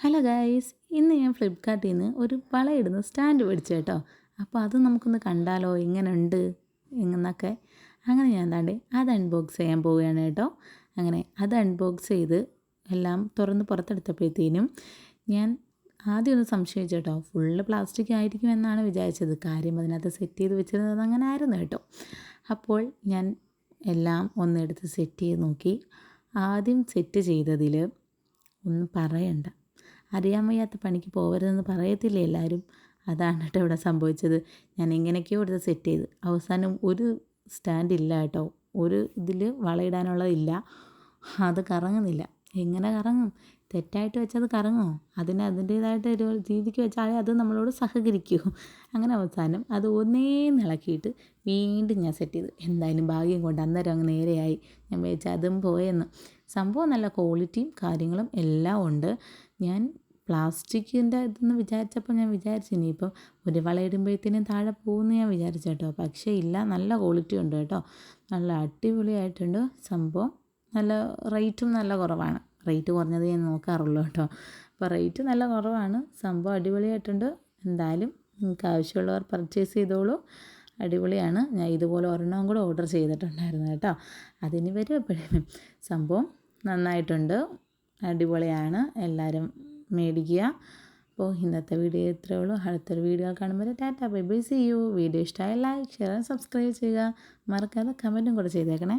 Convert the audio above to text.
Hello guys, ഇന്ന് ഞാൻ ഫ്ലിപ്പ്കാർട്ടിൽ നിന്ന് ഒരു വളയിടുന്ന സ്റ്റാൻഡ് മേടിച്ചു കേട്ടോ. അപ്പോൾ അത് നമുക്കൊന്ന് കണ്ടാലോ, എങ്ങനെയുണ്ട് എന്നൊക്കെ. അങ്ങനെ ഞാൻ എന്താണ്ട് അത് അൺബോക്സ് ചെയ്യാൻ പോവുകയാണ് കേട്ടോ. അങ്ങനെ അത് അൺബോക്സ് ചെയ്ത് എല്ലാം തുറന്ന് പുറത്തെടുത്തപ്പോഴത്തേനും ഞാൻ ആദ്യം ഒന്ന് സംശയിച്ചു കേട്ടോ. ഫുള്ള് പ്ലാസ്റ്റിക് ആയിരിക്കും എന്നാണ് വിചാരിച്ചത്. കാര്യം അതിനകത്ത് സെറ്റ് ചെയ്ത് വെച്ചിരുന്നത് അങ്ങനെ ആയിരുന്നു കേട്ടോ. അപ്പോൾ ഞാൻ എല്ലാം ഒന്നെടുത്ത് സെറ്റ് ചെയ്ത് നോക്കി. ആദ്യം സെറ്റ് ചെയ്തതിൽ ഒന്നും പറയണ്ട, അറിയാൻ വയ്യാത്ത പണിക്ക് പോകരുതെന്ന് പറയത്തില്ലേ എല്ലാവരും. അതാണ് കേട്ടോ ഇവിടെ സംഭവിച്ചത്. ഞാൻ എങ്ങനെയൊക്കെയോ എടുത്ത് സെറ്റ് ചെയ്ത് അവസാനം ഒരു സ്റ്റാൻഡ് ഇല്ല കേട്ടോ. ഒരു ഇതിൽ വളയിടാനുള്ളതില്ല. അത് കറങ്ങുന്നില്ല. എങ്ങനെ കറങ്ങും? തെറ്റായിട്ട് വെച്ചത് കറങ്ങുമോ? അതിൻ്റേതായിട്ട് ഒരു രീതിക്ക് വെച്ചാൽ അത് നമ്മളോട് സഹകരിക്കുമോ? അങ്ങനെ അവസാനം അത് ഒന്നേന്ന് ഇളക്കിയിട്ട് വീണ്ടും ഞാൻ സെറ്റ് ചെയ്തു. എന്തായാലും ഭാഗ്യം കൊണ്ട് അന്നേരം അങ്ങ് നേരെയായി. ഞാൻ വിചാരിച്ചു അതും പോയെന്ന്. സംഭവം നല്ല ക്വാളിറ്റിയും കാര്യങ്ങളും എല്ലാം ഉണ്ട്. ഞാൻ പ്ലാസ്റ്റിക്കിൻ്റെ ഇതെന്ന് വിചാരിച്ചപ്പോൾ ഞാൻ വിചാരിച്ചു ഇനിയിപ്പം ഒരു വളയിടുമ്പോഴത്തേനും താഴെ പോകുമെന്ന് ഞാൻ വിചാരിച്ചു കേട്ടോ. പക്ഷേ ഇല്ല, നല്ല ക്വാളിറ്റി ഉണ്ട് കേട്ടോ. നല്ല അടിപൊളിയായിട്ടുണ്ട് സംഭവം. നല്ല റേറ്റും നല്ല കുറവാണ്. റേറ്റ് കുറഞ്ഞത് ഞാൻ നോക്കാറുള്ളൂ കേട്ടോ. അപ്പോൾ റേറ്റ് നല്ല കുറവാണ്. സംഭവം അടിപൊളിയായിട്ടുണ്ട്. എന്തായാലും നിങ്ങൾക്ക് ആവശ്യമുള്ളവർ പർച്ചേസ് ചെയ്തോളൂ. അടിപൊളിയാണ്. ഞാൻ ഇതുപോലെ ഒരെണ്ണം കൂടെ ഓർഡർ ചെയ്തിട്ടുണ്ടായിരുന്നു കേട്ടോ. അതിന് വരും എപ്പോഴും. സംഭവം നന്നായിട്ടുണ്ട്, അടിപൊളിയാണ്. എല്ലാവരും മേടിക്കുക. അപ്പോൾ ഇന്നത്തെ വീഡിയോ ഇത്രയേ ഉള്ളൂ. അടുത്തൊരു വീഡിയോ കാണുമ്പോൾ tata bye bye, see you. Video ഇഷ്ടമായ ലൈക്ക്, ഷെയർ, സബ്സ്ക്രൈബ് ചെയ്യുക. മറക്കാതെ കമൻറ്റും കൂടെ ചെയ്തേക്കണേ.